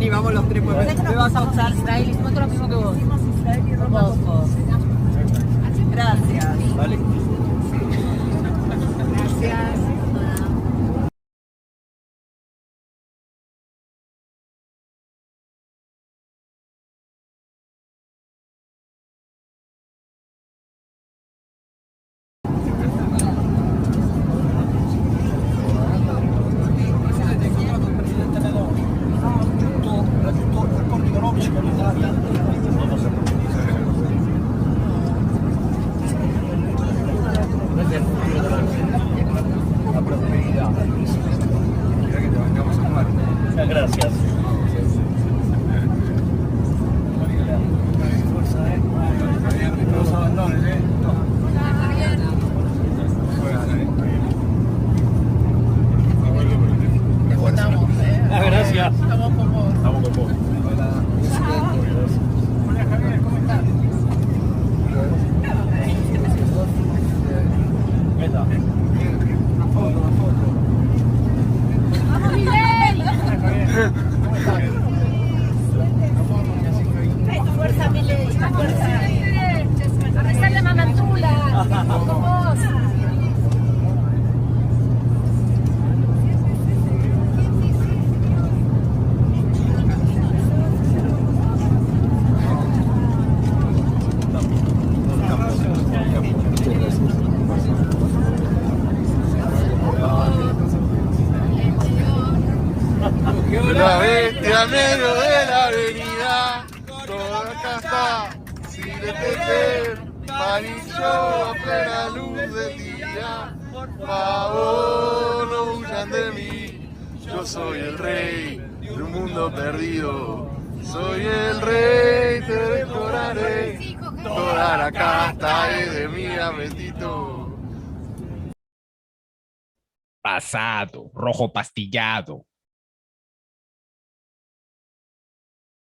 Sí, vamos los tres, pues. Me vas a usar Israel, hicimos todo lo mismo que vos. Hermoso. Gracias. Vale. Gracias. Gracias. No nos abandones, Gracias. Estamos con vos. Estamos con vos. Hola Javier, ¿cómo estás? Esta. Una foto. ¡Vamos, Miguel! ¿Cómo estás? Fuerza, Miguel, fuerza. A besar la mamantula. Con vos. La bestia en medio de la avenida, toda acá está, sin detender, amarillo a plena luz del día. Por favor, no huyan de mí, yo soy el rey de un mundo perdido. Soy el rey, te decoraré, toda la casta es de mi apetito. Pasado, rojo pastillado,